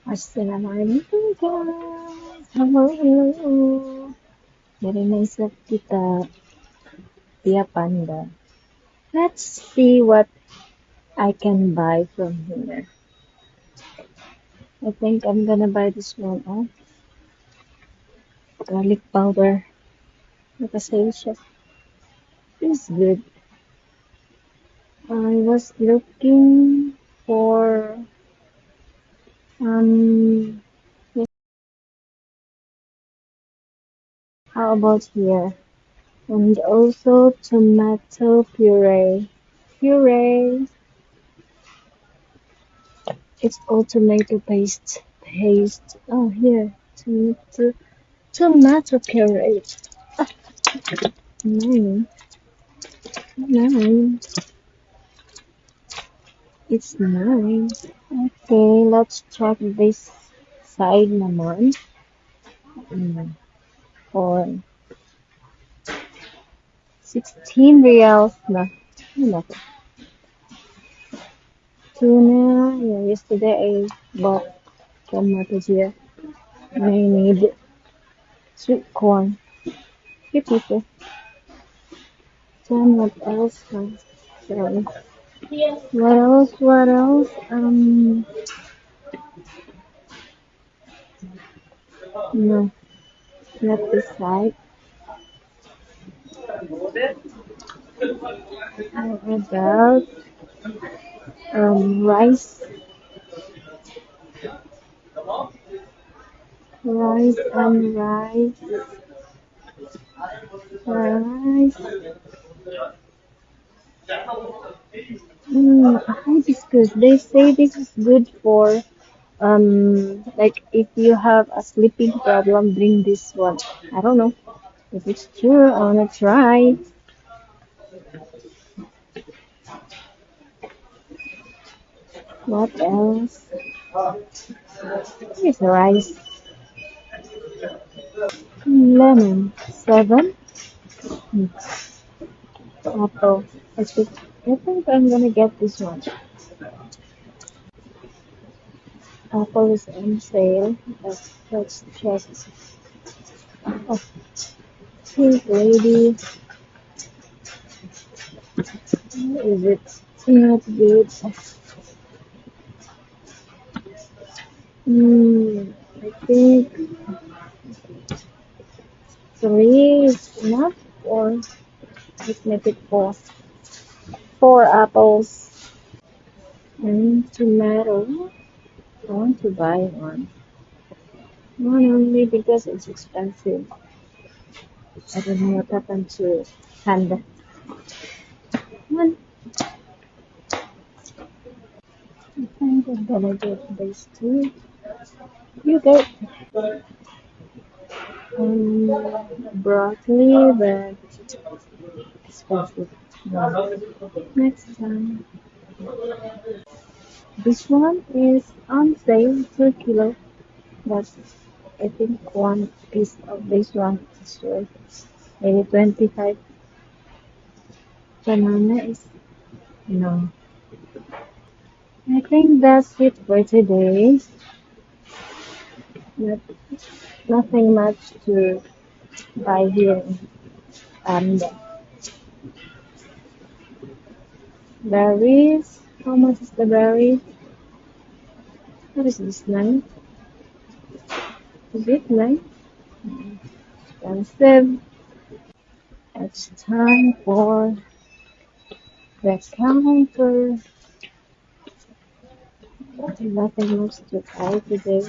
Assalamualaikum guys. Hello, hello. Narinig kita via Panda. Let's see what I can buy from here. I think I'm gonna buy this one. Oh, garlic powder. Nakasale siya. It's good. I was looking for um. How about here? And also tomato puree. Puree. It's all tomato paste. Paste. Oh, here. Tomato puree. Nine. Nine. It's nine. Okay, let's check this side naman. For 16 reals na. Ano to? Tuna. Yeah, yesterday I bought from Matagia. I need sweet corn. 3 pieces. Then what else? Sorry. What else? What else? No, not this side. How about rice, rice. Hibiscus. They say this is good for like if you have a sleeping problem, drink this one. I don't know if it's true. I wanna try. What else? Here's rice, lemon, seven, apple. I think I'm gonna get this one. Apple is on sale. Let's check. Oh, pink lady. Is it not good? I think three is enough, or let's make it four. Four apples and tomato. I want to buy one. One only because it's expensive. I don't know what happened to Panda. One. I think I'm gonna get these two. You go. Broccoli, but expensive. No. Next time. This one is on sale, 2 kilo. But I think one piece of this one is worth maybe 25. Banana is no. I think that's it for today. Not, nothing much to buy here. And berries. How much is the berry? What is this nine? Is it nine? Expensive. It's time for the counter. Nothing much to buy today.